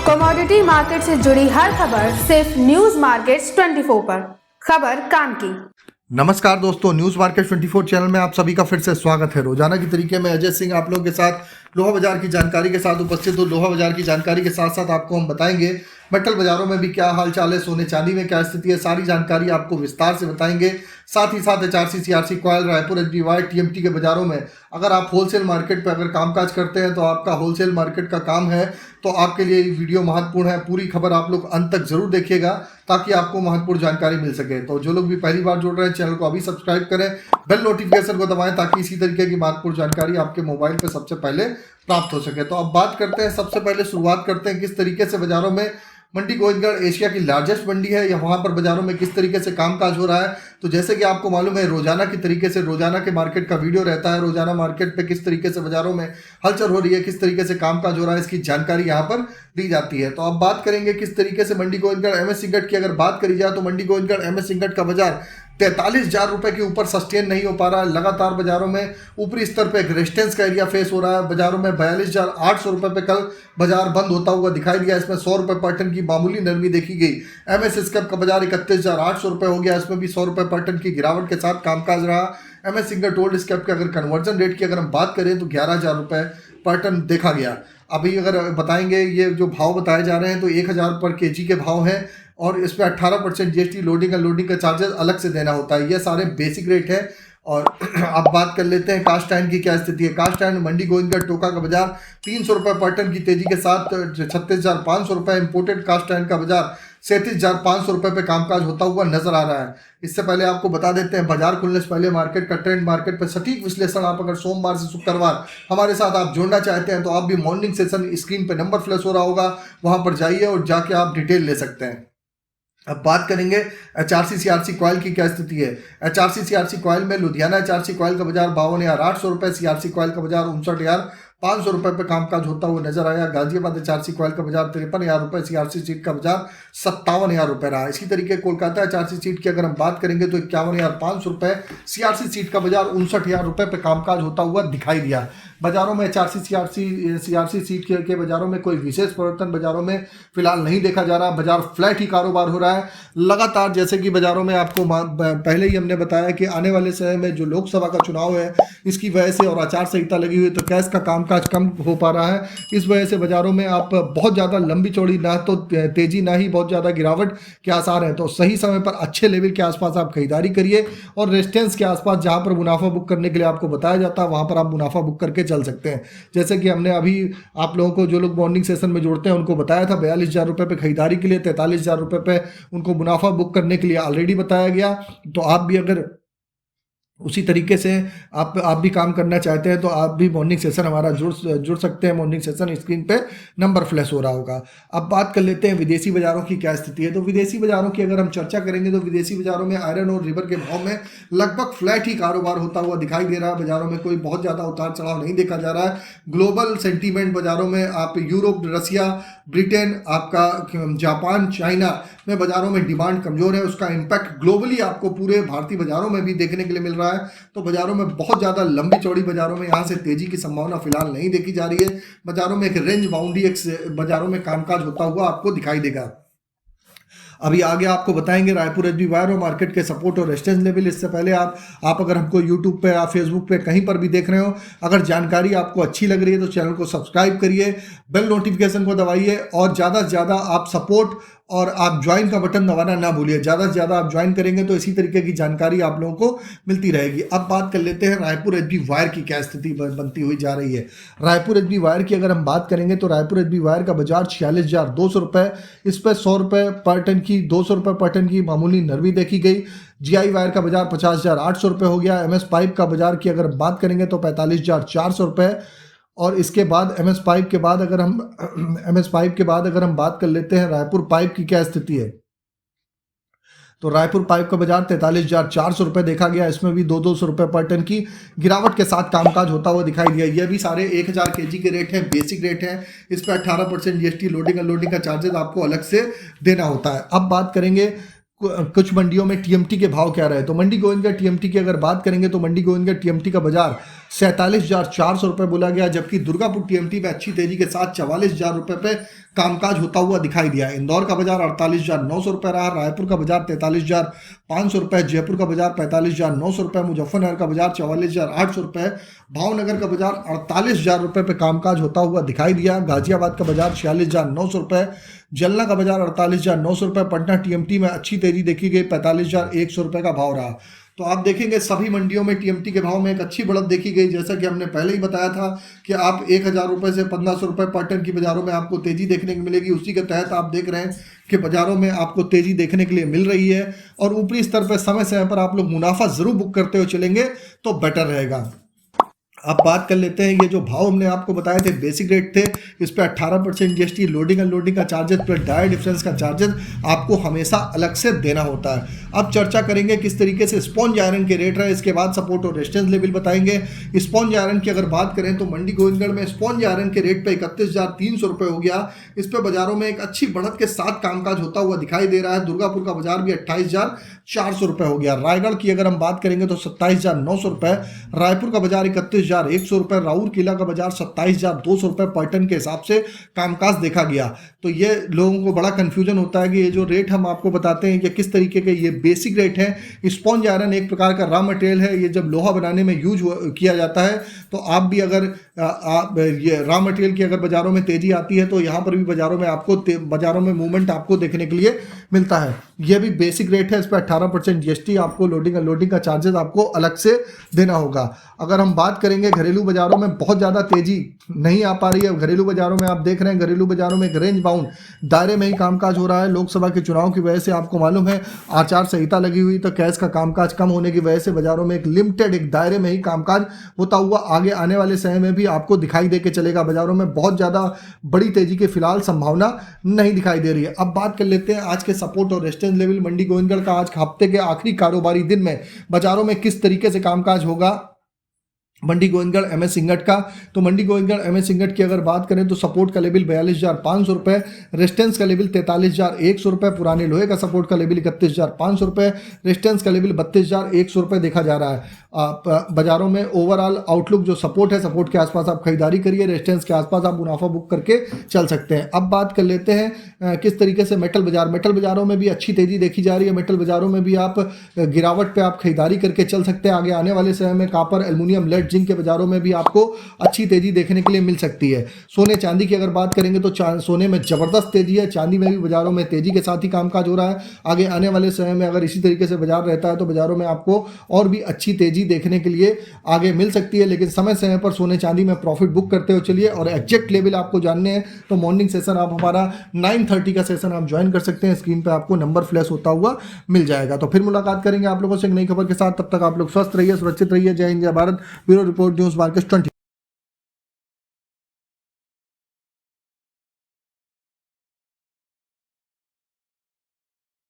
Commodity market से जुड़ी हर खबर सिर्फ न्यूज मार्केट्स 24 पर। खबर काम की। नमस्कार दोस्तों, न्यूज मार्केट 24 चैनल में आप सभी का फिर से स्वागत है। रोजाना की तरीके में अजय सिंह आप लोगों के साथ लोहा बाजार की जानकारी के साथ उपस्थित हो। लोहा बाजार की जानकारी के साथ साथ आपको हम बताएंगे मेटल बाजारों में भी क्या हाल चाल है, सोने चांदी में क्या स्थिति है, सारी जानकारी आपको विस्तार से बताएंगे। साथ ही साथ HRC CRC coil, Raipur SBY TMT के बाजारों में अगर आप होलसेल मार्केट पर अगर कामकाज करते हैं तो आपका होलसेल मार्केट का काम है तो आपके लिए ये वीडियो महत्वपूर्ण है। पूरी खबर आप लोग अंत तक जरूर देखिएगा ताकि आपको महत्वपूर्ण जानकारी मिल सके। तो जो लोग भी पहली बार जुड़ रहे हैं चैनल को अभी सब्सक्राइब करें, बेल नोटिफिकेशन को दबाएं ताकि इसी तरीके की महत्वपूर्ण जानकारी आपके मोबाइल पर सबसे पहले प्राप्त हो सके। तो अब बात करते हैं, सबसे पहले शुरुआत करते हैं किस तरीके से बाजारों में मंडी गोविंदगढ़ एशिया की लार्जेस्ट मंडी है या वहां पर बाजारों में किस तरीके से कामकाज हो रहा है। तो जैसे कि आपको मालूम है रोजाना की तरीके से रोजाना के मार्केट का वीडियो रहता है, रोजाना मार्केट पे किस तरीके से बाजारों में हलचल हो रही है, किस तरीके से कामकाज हो रहा है, इसकी जानकारी यहाँ पर दी जाती है। तो अब बात करेंगे किस तरीके से मंडी गोविंदगढ़ MS सिंगट की अगर बात करी जाए तो मंडी गोविंदगढ़ MS सिंगट का बाजार 43,000 रुपए के ऊपर सस्टेन नहीं हो पा रहा है। लगातार बाजारों में ऊपरी स्तर पे एक रेजिस्टेंस का एरिया फेस हो रहा है। बाजारों में 42,800 रुपए पे कल बाजार बंद होता हुआ दिखाई दिया। इसमें 100 रुपए पर टन की मामूली नरमी देखी गई। MS स्क्रैप का बाजार 31,800 रुपए हो गया, इसमें भी 100 रुपए पर टन की गिरावट के साथ कामकाज रहा। MS सिंगट ओल्ड स्क्रैप के अगर कन्वर्जन रेट की अगर हम बात करें तो 11,000 रुपए पर टन देखा गया। अभी अगर बताएंगे ये जो भाव बताए जा रहे हैं तो 1,000 पर केजी के भाव हैं और इस पर 18% GST लोडिंग का चार्जेस अलग से देना होता है। ये सारे बेसिक रेट है। और अब बात कर लेते हैं कास्ट आयरन की क्या स्थिति है। कास्ट आयरन मंडी गोविंदगढ़ टोका का बाजार 300 रुपये पर टन की तेजी के साथ 36,500 रुपये, इंपोर्टेड कास्ट आयरन का बाजार 37,500 रुपये पे कामकाज होता हुआ नजर आ रहा है। इससे पहले आपको बता देते हैं बाजार खुलने से पहले मार्केट का ट्रेंड, मार्केट पर सटीक विश्लेषण आप अगर सोमवार से शुक्रवार हमारे साथ आप जोड़ना चाहते हैं तो आप भी मॉर्निंग सेशन स्क्रीन पे नंबर फ्लैश हो रहा होगा, वहां पर जाइए और जाके आप डिटेल ले सकते हैं। अब बात करेंगे HRC CRC कॉयल की क्या स्थिति है। HRC CRC कॉयल में लुधियाना HRC कॉयल का बाजार 52,800 रुपये, CRC कॉयल का बाजार 59,500 रुपये पर कामकाज होता हुआ नजर आया। गाजियाबाद HRC कॉयल का बाजार 53,000 रुपये, CRC सीट का बाजार 57,000 रुपये रहा। इसी तरीके कोलकाता HRC सीट की अगर हम बात करेंगे तो 51,500 रुपये, CRC सीट का बाजार 59,000 रुपये पर कामकाज होता हुआ दिखाई दिया। बाजारों में HRC CRC सीट के बाजारों में कोई विशेष परिवर्तन बाजारों में फिलहाल नहीं देखा जा रहा। बाजार फ्लैट ही कारोबार हो रहा है लगातार। जैसे कि बाजारों में आपको पहले ही हमने बताया कि आने वाले समय में जो लोकसभा का चुनाव है इसकी वजह से और आचार संहिता लगी हुई तो कैश का कामकाज कम हो पा रहा है। इस वजह से बाजारों में आप बहुत ज़्यादा लंबी चौड़ी ना तो तेजी ना ही बहुत ज़्यादा गिरावट के आसार हैं। तो सही समय पर अच्छे लेवल के आसपास आप खरीदारी करिए और रेजिस्टेंस के आसपास जहाँ पर मुनाफा बुक करने के लिए आपको बताया जाता है वहाँ पर आप मुनाफा बुक करके चल सकते हैं। जैसे कि हमने अभी आप लोगों को जो लोग मॉर्निंग सेशन में जोड़ते हैं उनको बताया था 42,000 रुपये पे खरीदारी के लिए, 43,000 रुपये पे उनको मुनाफा बुक करने के लिए ऑलरेडी बताया गया। तो आप भी अगर उसी तरीके से आप भी काम करना चाहते हैं तो आप भी मॉर्निंग सेशन हमारा जुड़ सकते हैं। मॉर्निंग सेशन स्क्रीन पे नंबर फ्लैश हो रहा होगा। अब बात कर लेते हैं विदेशी बाजारों की क्या स्थिति है। तो विदेशी बाजारों की अगर हम चर्चा करेंगे तो विदेशी बाजारों में आयरन और रिवर के भाव में लगभग फ्लैट ही कारोबार होता हुआ दिखाई दे रहा है। बाजारों में कोई बहुत ज़्यादा उतार चढ़ाव नहीं देखा जा रहा है। ग्लोबल सेंटीमेंट बाजारों में आप यूरोप, रसिया, ब्रिटेन, आपका जापान, चाइना में बाजारों में डिमांड कमजोर है। उसका इम्पैक्ट ग्लोबली आपको पूरे भारतीय बाजारों में भी देखने के लिए मिल रहा है। तो बाजारों में बहुत ज्यादा लंबी चौड़ी बाजारों में यहां से तेजी की संभावना फिलहाल नहीं देखी जा रही है। बाजारों में एक रेंज बाउंड्री एक बाजारों में कामकाज होता हुआ आपको दिखाई देगा। अभी आगे आपको बताएंगे रायपुर SBY वायर और मार्केट के सपोर्ट और रेजिस्टेंस लेवल। इससे पहले आप अगर हमको यूट्यूब पे या फेसबुक पे कहीं पर भी देख रहे हो, अगर जानकारी आपको अच्छी लग रही है तो चैनल को सब्सक्राइब करिए, बेल नोटिफिकेशन को दबाइए और ज़्यादा से ज़्यादा आप सपोर्ट और आप ज्वाइन का बटन दबाना ना भूलिए। ज़्यादा से ज़्यादा आप ज्वाइन करेंगे तो इसी तरीके की जानकारी आप लोगों को मिलती रहेगी। अब बात कर लेते हैं रायपुर SB वायर की क्या स्थिति बनती हुई जा रही है। रायपुर SB वायर की अगर हम बात करेंगे तो रायपुर SB वायर का बाजार 46,200 रुपये, इस पर 100 रुपये पर टन की 200 रुपये पर टन की मामूली नरमी देखी गई। GI वायर का बाजार 50,800 रुपये हो गया। MS पाइप का बाजार की अगर बात करेंगे तो 45,400 रुपये। और इसके बाद MS पाइप के बाद अगर हम बात कर लेते हैं रायपुर पाइप की क्या स्थिति है। तो रायपुर पाइप का बाजार 43,400 रुपये देखा गया। इसमें भी 200 रुपये पर टन की गिरावट के साथ कामकाज होता हुआ दिखाई दिया। ये भी सारे 1,000 kg के रेट हैं, बेसिक रेट हैं। इस पर 18% GST लोडिंग का चार्जेस आपको अलग से देना होता है। अब बात करेंगे कुछ मंडियों में TMT के भाव क्या रहे। तो मंडी गोविंदगढ़ TMT की अगर बात करेंगे तो मंडी गोविंदगढ़ TMT का बाजार 47,400 रुपये बोला गया, जबकि दुर्गापुर टीएमटी में अच्छी तेजी के साथ 44,000 रुपये पे कामकाज होता हुआ दिखाई दिया। इंदौर का बाजार 48,900 रुपये रहा, रायपुर का बाजार 43,500 रुपये, जयपुर का बाजार 45,900 रुपये, मुजफ्फरनगर का बाजार 44,800 रुपये, भावनगर का बाजार 48,000 रुपये पे कामकाज होता हुआ दिखाई दिया। गाजियाबाद का बाजार 46,900 रुपये, जलना का बाजार 48,900 रुपये, पटना टीएमटी में अच्छी तेजी देखी गई, 45,100 रुपये का भाव रहा। तो आप देखेंगे सभी मंडियों में टीएमटी के भाव में एक अच्छी बढ़त देखी गई, जैसा कि हमने पहले ही बताया था कि आप 1,000 रुपये से 1,500 रुपये पर टन की बाजारों में आपको तेजी देखने को मिलेगी। उसी के तहत आप देख रहे हैं कि बाजारों में आपको तेजी देखने के लिए मिल रही है, और ऊपरी स्तर पर समय समय पर आप लोग मुनाफा जरूर बुक करते हुए चलेंगे तो बेटर रहेगा। अब बात कर लेते हैं, ये जो भाव हमने आपको बताए थे बेसिक रेट थे, इस पर 18% जीएसटी, लोडिंग अनलोडिंग का चार्जेस प्लस डायर डिफरेंस का चार्जेस आपको हमेशा अलग से देना होता है। अब चर्चा करेंगे किस तरीके से स्पॉन्ज आयरन के रेट रहे, इसके बाद सपोर्ट और रेजिस्टेंस लेवल बताएंगे। स्पॉन्ज आयरन की अगर बात करें तो मंडी गोविंदगढ़ में स्पॉन्ज आयरन के रेट पे 31,300 रुपये हो गया। इस पर बाजारों में एक अच्छी बढ़त के साथ कामकाज होता हुआ दिखाई दे रहा है। दुर्गापुर का बाजार भी 28,400 रुपये हो गया। रायगढ़ की अगर हम बात करेंगे तो 27,900 रुपये, रायपुर का बाजार 31,100 रुपये, राउर किला का बाजार 27,200 रुपये पर टन के हिसाब से कामकाज देखा गया। तो ये लोगों को बड़ा कंफ्यूजन होता है कि ये जो रेट हम आपको बताते हैं कि किस तरीके के ये बेसिक रेट है। स्पॉन्ज आयरन एक प्रकार का रॉ मटेरियल है, ये जब लोहा बनाने में यूज किया जाता है, तो आप भी अगर ये रॉ मटेरियल की अगर बाजारों में तेजी आती है तो यहाँ पर भी बाजारों में आपको बाजारों में मूवमेंट आपको देखने के लिए मिलता है। ये भी बेसिक रेट है, इस पर 18% जीएसटी, आपको लोडिंग अनलोडिंग का चार्जेस आपको अलग से देना होगा। अगर हम बात करेंगे घरेलू बाजारों में बहुत ज़्यादा तेजी नहीं आ पा रही है। घरेलू बाजारों में आप देख रहे हैं, घरेलू बाजारों में एक रेंज बाउंड दायरे में ही कामकाज हो रहा है। लोकसभा के चुनाव की वजह से आपको मालूम है आचार संहिता लगी हुई, तो कैश का कामकाज कम होने की वजह से बाजारों में एक लिमिटेड एक दायरे में ही कामकाज होता हुआ आगे आने वाले समय में भी आपको दिखाई दे के चलेगा। बाजारों में बहुत ज़्यादा बड़ी तेजी की फिलहाल संभावना नहीं दिखाई दे रही है। अब बात कर लेते हैं आज के सपोर्ट और रेजिस्टेंस लेवल मंडी गोविंदगढ़ का। आज हफ्ते के आखिरी कारोबारी दिन में बाजारों में किस तरीके से कामकाज होगा मंडी गोविंदगढ़ एमएस सिंगट का। तो मंडी गोविंदगढ़ एमएस सिंगट की अगर बात करें तो सपोर्ट का लेवल 42,500 रुपये, रेजिस्टेंस का लेवल 43,100 रुपये, पुराने लोहे का सपोर्ट का लेवल 31,500 रुपये, रेजिस्टेंस का लेवल 32,100 रुपये देखा जा रहा है। बाजारों में ओवरऑल आउटलुक जो सपोर्ट है, सपोर्ट के आसपास आप खरीदारी करिए, रेजिस्टेंस के आसपास आप मुनाफा बुक करके चल सकते हैं। अब बात कर लेते हैं किस तरीके से मेटल बाजार। मेटल बाजारों में भी अच्छी तेजी देखी जा रही है। मेटल बाजारों में भी आप गिरावट पे आप खरीदारी करके चल सकते हैं। आगे आने वाले समय में कॉपर, एल्युमिनियम, लेड, जिंक के बाजारों में भी आपको अच्छी तेजी देखने के लिए मिल सकती है। सोने चांदी की अगर बात करेंगे तो सोने में जबरदस्त तेजी है, चांदी में भी बाजारों में तेजी के साथ ही कामकाज हो रहा है। आगे आने वाले समय में अगर इसी तरीके से बाजार रहता है तो बाजारों में आपको और भी अच्छी तेजी देखने के लिए आगे मिल सकती है। लेकिन समय समय पर सोने चांदी में प्रॉफिट बुक करते हुए चलिए। और एग्जैक्ट लेवल आपको जानने हैं तो मॉर्निंग सेशन आप हमारा 9:30 का सेशन आप ज्वाइन कर सकते हैं। स्क्रीन पर आपको नंबर फ्लैश होता हुआ मिल जाएगा। तो फिर मुलाकात करेंगे आप लोगों से एक नई खबर के साथ। तब तक आप लोग स्वस्थ रहिए, सुरक्षित रहिए। जय हिंद, जय Bharat. Bureau report, news market 20।